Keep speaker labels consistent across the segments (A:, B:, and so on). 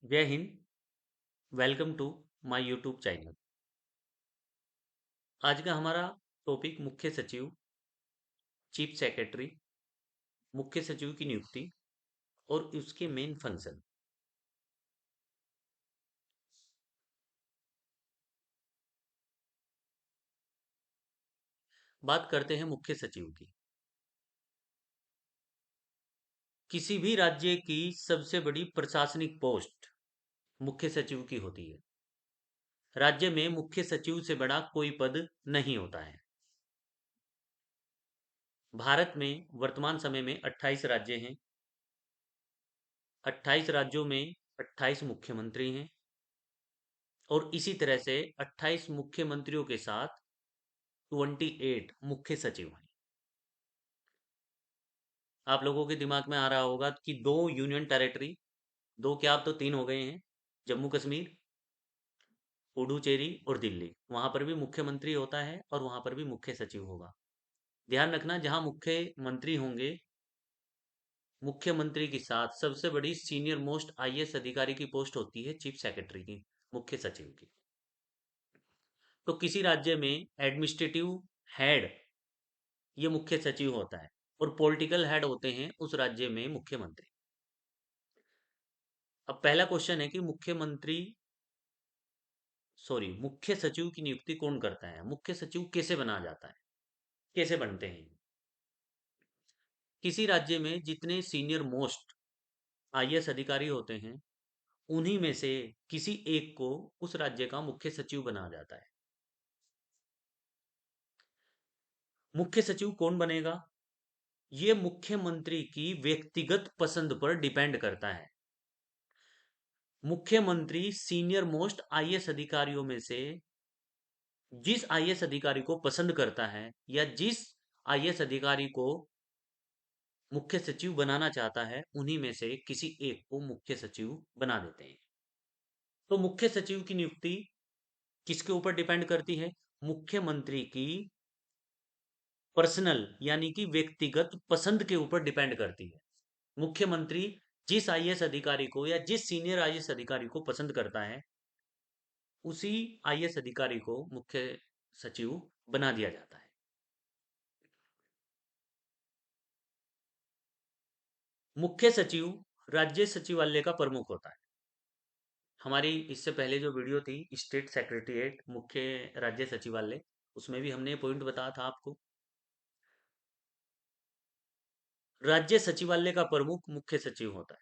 A: जय हिंद। Welcome to my YouTube channel. आज का हमारा टॉपिक मुख्य सचिव, चीफ सेक्रेटरी, मुख्य सचिव की नियुक्ति और उसके मेन फंक्शन। बात करते हैं मुख्य सचिव की। किसी भी राज्य की सबसे बड़ी प्रशासनिक पोस्ट मुख्य सचिव की होती है। राज्य में मुख्य सचिव से बड़ा कोई पद नहीं होता है। भारत में वर्तमान समय में 28 राज्य हैं। 28 राज्यों में 28 मुख्यमंत्री हैं और इसी तरह से 28 मुख्यमंत्रियों के साथ 28 मुख्य सचिव हैं। आप लोगों के दिमाग में आ रहा होगा कि दो यूनियन टेरिटरी, दो क्या अब तो तीन हो गए हैं, जम्मू कश्मीर, पुडुचेरी और दिल्ली, वहां पर भी मुख्यमंत्री होता है और वहां पर भी मुख्य सचिव होगा। ध्यान रखना, जहां मुख्यमंत्री होंगे, मुख्यमंत्री के साथ सबसे बड़ी सीनियर मोस्ट आईएएस अधिकारी की पोस्ट होती है चीफ सेक्रेटरी की, मुख्य सचिव की। तो किसी राज्य में एडमिनिस्ट्रेटिव हेड ये मुख्य सचिव होता है और पॉलिटिकल हेड होते हैं उस राज्य में मुख्यमंत्री। अब पहला क्वेश्चन है कि मुख्य सचिव की नियुक्ति कौन करता है, मुख्य सचिव कैसे बना जाता है, कैसे बनते हैं। किसी राज्य में जितने सीनियर मोस्ट आईएएस अधिकारी होते हैं, उन्हीं में से किसी एक को उस राज्य का मुख्य सचिव बना जाता है। मुख्य सचिव कौन बनेगा, ये मुख्यमंत्री की व्यक्तिगत पसंद पर डिपेंड करता है। मुख्यमंत्री सीनियर मोस्ट आईएएस अधिकारियों में से जिस आईएएस अधिकारी को पसंद करता है या जिस आईएएस अधिकारी को मुख्य सचिव बनाना चाहता है, उन्हीं में से किसी एक को मुख्य सचिव बना देते हैं। तो मुख्य सचिव की नियुक्ति किसके ऊपर डिपेंड करती है, मुख्यमंत्री की पर्सनल यानी कि व्यक्तिगत पसंद के ऊपर डिपेंड करती है। मुख्यमंत्री जिस आईएएस अधिकारी को या जिस सीनियर आईएएस अधिकारी को पसंद करता है, उसी आईएएस अधिकारी को मुख्य सचिव बना दिया जाता है। मुख्य सचिव राज्य सचिवालय का प्रमुख होता है। हमारी इससे पहले जो वीडियो थी स्टेट सेक्रेटरीट मुख्य राज्य सचिवालय, उसमें भी हमने पॉइंट बताया था आपको। राज्य सचिवालय का प्रमुख मुख्य सचिव होता है।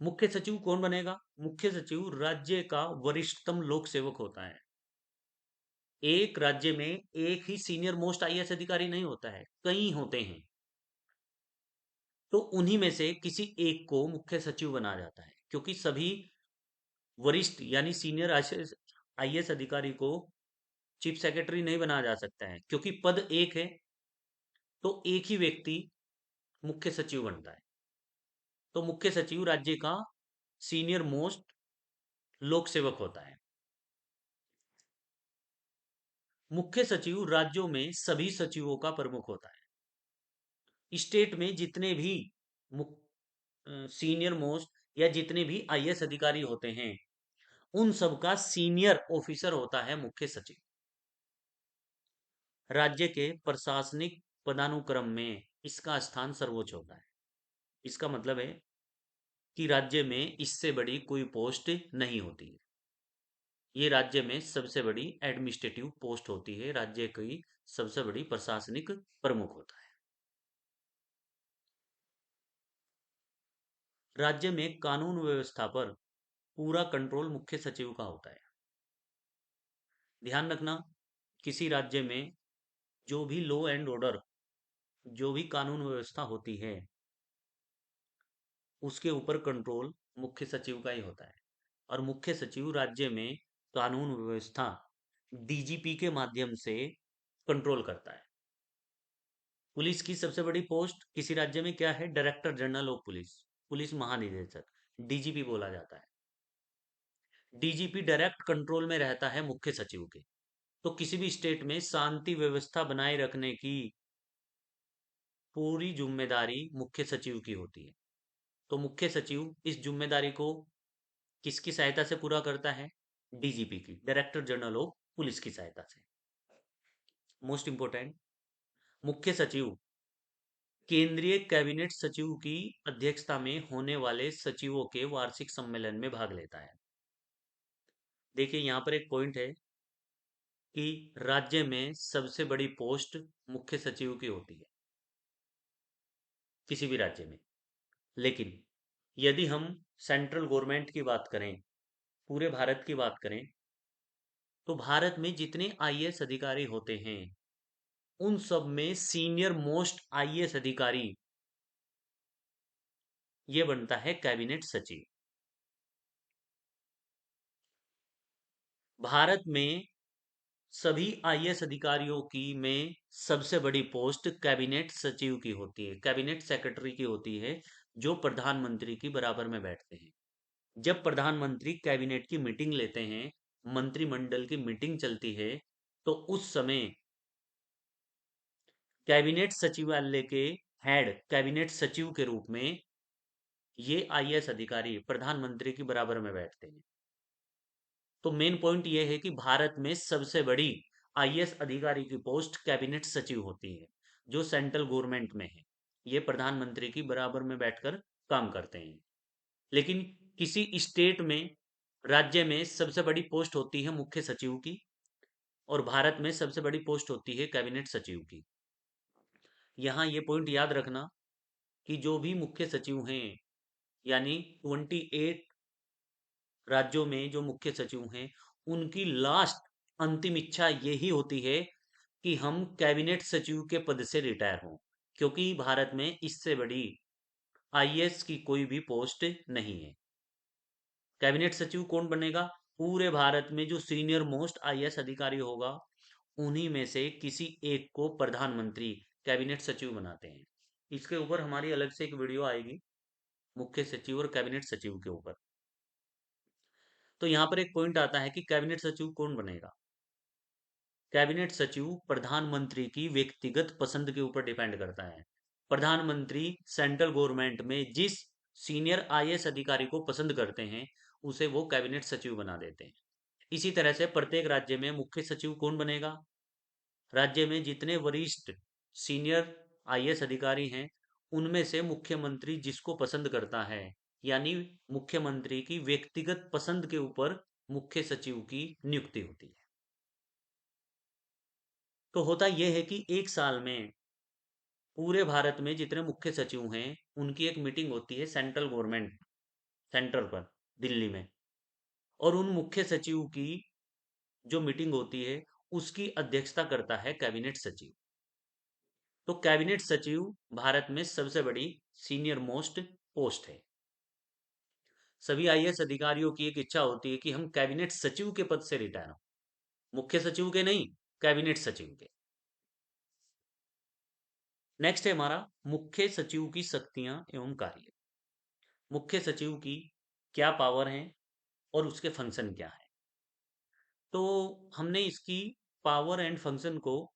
A: मुख्य सचिव कौन बनेगा, मुख्य सचिव राज्य का वरिष्ठतम लोक सेवक होता है। एक राज्य में एक ही सीनियर मोस्ट आईएएस अधिकारी नहीं होता है, कई होते हैं। तो उन्हीं में से किसी एक को मुख्य सचिव बना जाता है, क्योंकि सभी वरिष्ठ यानी सीनियर आईएएस अधिकारी को चीफ सेक्रेटरी नहीं बनाया जा सकता है, क्योंकि पद एक है। तो एक ही व्यक्ति मुख्य सचिव बनता है। तो मुख्य सचिव राज्य का सीनियर मोस्ट लोक सेवक होता है। मुख्य सचिव राज्यों में सभी सचिवों का प्रमुख होता है। स्टेट में जितने भी सीनियर मोस्ट या जितने भी आईएएस अधिकारी होते हैं, उन सबका सीनियर ऑफिसर होता है मुख्य सचिव। राज्य के प्रशासनिक पदानुक्रम में इसका स्थान सर्वोच्च होता है। इसका मतलब है कि राज्य में इससे बड़ी कोई पोस्ट नहीं होती है। ये राज्य में सबसे बड़ी एडमिनिस्ट्रेटिव पोस्ट होती है, राज्य की सबसे बड़ी प्रशासनिक प्रमुख होता है। राज्य में कानून व्यवस्था पर पूरा कंट्रोल मुख्य सचिव का होता है। ध्यान रखना, किसी राज्य में जो भी लॉ एंड ऑर्डर, जो भी कानून व्यवस्था होती है, उसके ऊपर कंट्रोल मुख्य सचिव का ही होता है। और मुख्य सचिव राज्य में कानून व्यवस्था डीजीपी के माध्यम से कंट्रोल करता है। पुलिस की सबसे बड़ी पोस्ट किसी राज्य में क्या है, director general of police, police महानिदेशक, डीजीपी बोला जाता है। डीजीपी डायरेक्ट कंट्रोल में रहता है मुख्य सचिव के। तो किसी भी स्टेट में शांति व्यवस्था बनाए रखने की पूरी जिम्मेदारी मुख्य सचिव की होती है। तो मुख्य सचिव इस जिम्मेदारी को किसकी सहायता से पूरा करता है? डीजीपी की, डायरेक्टर जनरल ऑफ पुलिस की सहायता से। मोस्ट इंपोर्टेंट, मुख्य सचिव केंद्रीय कैबिनेट सचिव की अध्यक्षता में होने वाले सचिवों के वार्षिक सम्मेलन में भाग लेता है। देखिए यहाँ पर एक पॉइंट है कि राज्य में सबसे बड़ी पोस्ट मुख्य सचिव की होती है किसी भी राज्य में। लेकिन यदि हम सेंट्रल गवर्नमेंट की बात करें, पूरे भारत की बात करें, तो भारत में जितने आईएएस अधिकारी होते हैं उन सब में सीनियर मोस्ट आईएएस अधिकारी ये बनता है कैबिनेट सचिव। भारत में सभी आईएएस अधिकारियों की में सबसे बड़ी पोस्ट कैबिनेट सचिव की होती है, कैबिनेट सेक्रेटरी की होती है, जो प्रधानमंत्री की बराबर में बैठते हैं। जब प्रधानमंत्री कैबिनेट की मीटिंग लेते हैं, मंत्रिमंडल की मीटिंग चलती है, तो उस समय कैबिनेट सचिवालय के हेड कैबिनेट सचिव के रूप में ये आईएएस अधिकारी प्रधानमंत्री की बराबर में बैठते हैं। तो मेन पॉइंट ये है कि भारत में सबसे बड़ी आईएएस अधिकारी की पोस्ट कैबिनेट सचिव होती है, जो सेंट्रल गवर्नमेंट में है। ये प्रधानमंत्री की बराबर में बैठकर काम करते हैं। लेकिन किसी स्टेट में, राज्य में सबसे बड़ी पोस्ट होती है मुख्य सचिव की, और भारत में सबसे बड़ी पोस्ट होती है कैबिनेट सचिव की। यहाँ ये पॉइंट याद रखना कि जो भी मुख्य सचिव हैं, यानी 28 राज्यों में जो मुख्य सचिव हैं, उनकी लास्ट अंतिम इच्छा यही होती है कि हम कैबिनेट सचिव के पद से रिटायर हों, क्योंकि भारत में इससे बड़ी आईएएस की कोई भी पोस्ट नहीं है। कैबिनेट सचिव कौन बनेगा? पूरे भारत में जो सीनियर मोस्ट आईएएस अधिकारी होगा, उन्हीं में से किसी एक को प्रधानमंत्री कैबिनेट सचिव बनाते हैं। इसके ऊपर हमारी अलग से एक वीडियो आएगी, मुख्य सचिव और कैबिनेट सचिव के ऊपर। तो यहाँ पर एक पॉइंट आता है कि कैबिनेट सचिव कौन बनेगा। कैबिनेट सचिव प्रधानमंत्री की व्यक्तिगत पसंद के ऊपर डिपेंड करता है। प्रधानमंत्री सेंट्रल गवर्नमेंट में जिस सीनियर आईएएस अधिकारी को पसंद करते हैं, उसे वो कैबिनेट सचिव बना देते हैं। इसी तरह से प्रत्येक राज्य में मुख्य सचिव कौन बनेगा? राज्य में जितने वरिष्ठ सीनियर आईएएस अधिकारी हैं, उनमें से मुख्यमंत्री जिसको पसंद करता है, यानी मुख्यमंत्री की व्यक्तिगत पसंद के ऊपर मुख्य सचिव की नियुक्ति होती है। तो होता यह है कि एक साल में पूरे भारत में जितने मुख्य सचिव हैं, उनकी एक मीटिंग होती है सेंट्रल गवर्नमेंट, सेंटर पर, दिल्ली में। और उन मुख्य सचिव की जो मीटिंग होती है, उसकी अध्यक्षता करता है कैबिनेट सचिव। तो कैबिनेट सचिव भारत में सबसे बड़ी सीनियर मोस्ट पोस्ट है। सभी आईएएस अधिकारियों की एक इच्छा होती है कि हम कैबिनेट सचिव के पद से रिटायर हों, मुख्य सचिव के नहीं, कैबिनेट सचिव के। नेक्स्ट है हमारा मुख्य सचिव की शक्तियां एवं कार्य। मुख्य सचिव की क्या पावर है और उसके फंक्शन क्या है? तो हमने इसकी पावर एंड फंक्शन को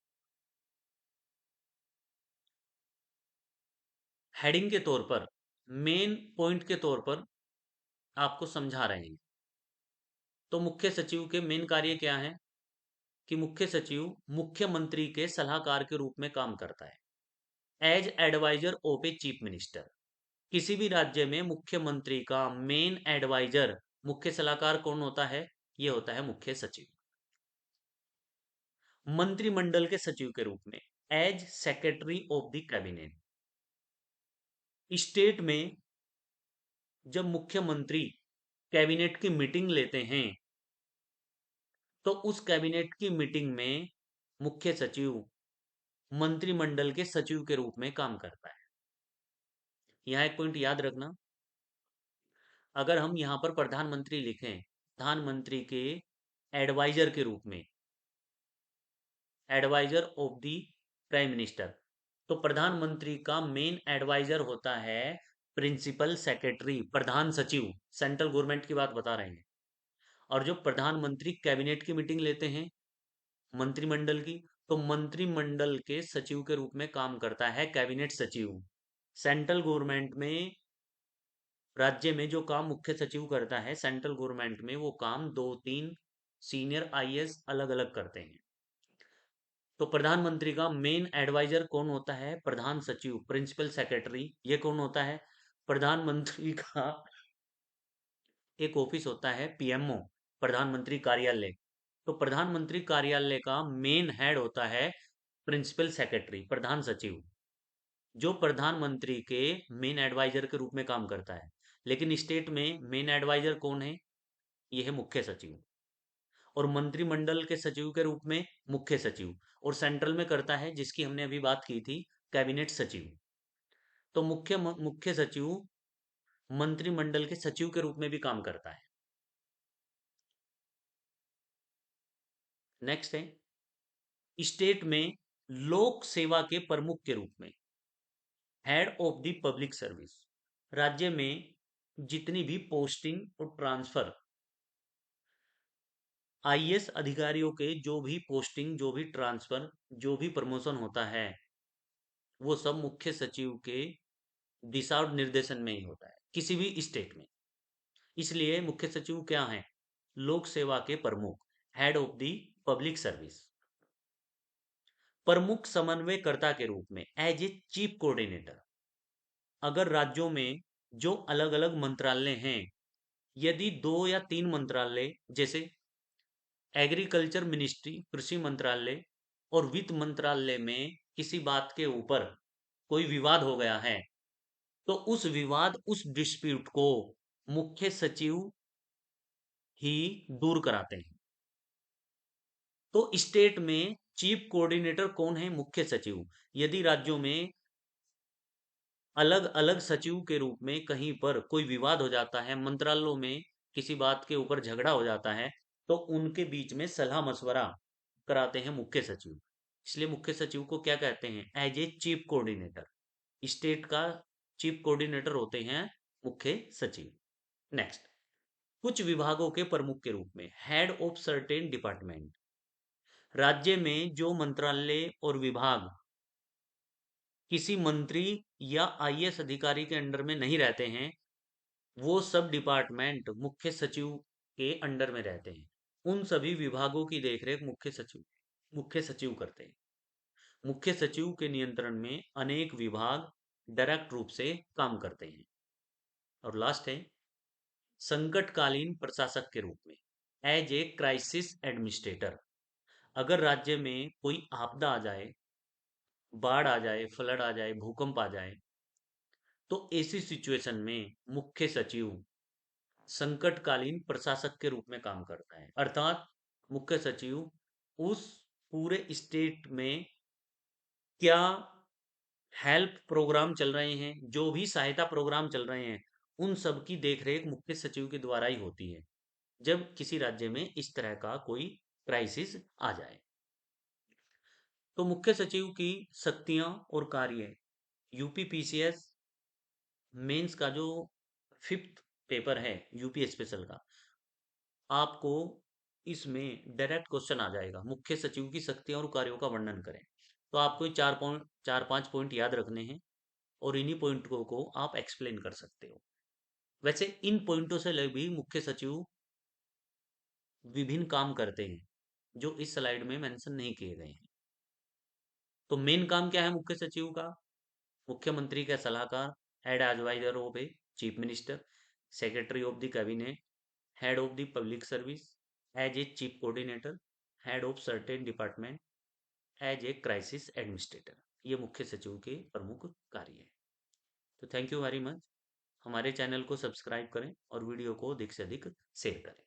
A: हेडिंग के तौर पर, मेन पॉइंट के तौर पर आपको समझा रहे हैं। तो मुख्य सचिव के मेन कार्य क्या है? कि मुख्य सचिव मुख्यमंत्री के सलाहकार के रूप में काम करता है, as adviser of a chief minister. किसी भी राज्य में मुख्यमंत्री का मेन एडवाइजर, मुख्य सलाहकार कौन होता है? ये होता है मुख्य सचिव। मंत्रिमंडल के सचिव के रूप में, as secretary of the cabinet. State में जब मुख्यमंत्री कैबिनेट की मीटिंग लेते हैं, तो उस कैबिनेट की मीटिंग में मुख्य सचिव मंत्रिमंडल के सचिव के रूप में काम करता है। यहां एक पॉइंट याद रखना, अगर हम यहां पर प्रधानमंत्री लिखें, प्रधानमंत्री के एडवाइजर के रूप में, adviser of the prime minister, तो प्रधानमंत्री का मेन एडवाइजर होता है प्रिंसिपल सेक्रेटरी, प्रधान सचिव। सेंट्रल गवर्नमेंट की बात बता रहे हैं। और जो प्रधानमंत्री कैबिनेट की मीटिंग लेते हैं, मंत्रिमंडल की, तो मंत्रिमंडल के सचिव के रूप में काम करता है कैबिनेट सचिव। सेंट्रल गवर्नमेंट में राज्य में जो काम मुख्य सचिव करता है सेंट्रल गवर्नमेंट में, वो काम दो तीन सीनियर आईएएस अलग अलग करते हैं। तो प्रधानमंत्री का मेन एडवाइजर कौन होता है? प्रधान सचिव, प्रिंसिपल सेक्रेटरी। ये कौन होता है? प्रधानमंत्री का एक ऑफिस होता है पीएमओ, प्रधानमंत्री कार्यालय। तो प्रधानमंत्री कार्यालय का मेन हेड होता है प्रिंसिपल सेक्रेटरी, प्रधान सचिव, जो प्रधानमंत्री के मेन एडवाइजर के रूप में काम करता है। लेकिन स्टेट में मेन एडवाइजर कौन है? ये है मुख्य सचिव। और मंत्रिमंडल के सचिव के रूप में मुख्य सचिव। और सेंट्रल में करता है, जिसकी हमने अभी बात की थी, कैबिनेट सचिव। तो मुख्य सचिव मंत्रिमंडल के सचिव के रूप में भी काम करता है। नेक्स्ट है, स्टेट में लोक सेवा के प्रमुख के रूप में, head of the public service. राज्य में जितनी भी पोस्टिंग और ट्रांसफर, आईएएस अधिकारियों के जो भी पोस्टिंग, जो भी ट्रांसफर, जो भी प्रमोशन होता है, वो सब मुख्य सचिव के दिशा और निर्देशन में ही होता है, किसी भी स्टेट में। इसलिए मुख्य सचिव क्या है? लोक सेवा के प्रमुख, head of the public service. प्रमुख समन्वयकर्ता के रूप में, एज ए चीफ कोऑर्डिनेटर। अगर राज्यों में जो अलग अलग मंत्रालय हैं, यदि दो या तीन मंत्रालय, जैसे एग्रीकल्चर मिनिस्ट्री, कृषि मंत्रालय, और वित्त मंत्रालय में किसी बात के ऊपर कोई विवाद हो गया है, तो उस विवाद, उस डिस्प्यूट को मुख्य सचिव ही दूर कराते हैं। तो स्टेट में चीफ कोऑर्डिनेटर कौन है? मुख्य सचिव। यदि राज्यों में अलग अलग सचिव के रूप में कहीं पर कोई विवाद हो जाता है, मंत्रालयों में किसी बात के ऊपर झगड़ा हो जाता है, तो उनके बीच में सलाह मशवरा कराते हैं मुख्य सचिव। इसलिए मुख्य सचिव को क्या कहते हैं? As a chief coordinator. State का चीफ कोऑर्डिनेटर होते हैं मुख्य सचिव। नेक्स्ट, कुछ विभागों के प्रमुख के रूप में, हेड ऑफ सर्टेन डिपार्टमेंट। राज्य में जो मंत्रालय और विभाग किसी मंत्री या आईएएस अधिकारी के अंडर में नहीं रहते हैं, वो सब डिपार्टमेंट मुख्य सचिव के अंडर में रहते हैं। उन सभी विभागों की देखरेख मुख्य सचिव करते हैं। मुख्य सचिव के नियंत्रण में अनेक विभाग डायरेक्ट रूप से काम करते हैं। और लास्ट है, संकटकालीन प्रशासक के रूप में, एज ए क्राइसिस एडमिनिस्ट्रेटर। अगर राज्य में कोई आपदा आ जाए, बाढ़ आ जाए, फ्लड आ जाए, भूकंप आ जाए, तो ऐसी सिचुएशन में मुख्य सचिव संकटकालीन प्रशासक के रूप में काम करता है। अर्थात मुख्य सचिव उस पूरे स्टेट में क्या हेल्प प्रोग्राम चल रहे हैं, जो भी सहायता प्रोग्राम चल रहे हैं, उन सब की देखरेख मुख्य सचिव के द्वारा ही होती है, जब किसी राज्य में इस तरह का कोई क्राइसिस आ जाए। तो मुख्य सचिव की शक्तियां और कार्य, यूपीपीसीएस मेंस का जो फिफ्थ पेपर है यूपी स्पेशल का, आपको इसमें डायरेक्ट क्वेश्चन आ जाएगा, मुख्य सचिव की शक्तियां और कार्यों का वर्णन करें। तो आपको ये 4-5 पॉइंट याद रखने हैं, और इन्हीं पॉइंटों को आप एक्सप्लेन कर सकते हो। वैसे इन पॉइंटों से भी मुख्य सचिव विभिन्न काम करते हैं, जो इस स्लाइड में मेंशन नहीं किए गए हैं। तो मेन काम क्या है मुख्य सचिव का? मुख्यमंत्री का सलाहकार, head adviser of a chief minister, secretary of the cabinet, head of the public service, as a chief coordinator, head of certain department, as a crisis administrator. ये मुख्य सचिव के प्रमुख कार्य है। तो थैंक यू वेरी मच। हमारे channel को सब्सक्राइब करें और वीडियो को अधिक से अधिक शेयर करें।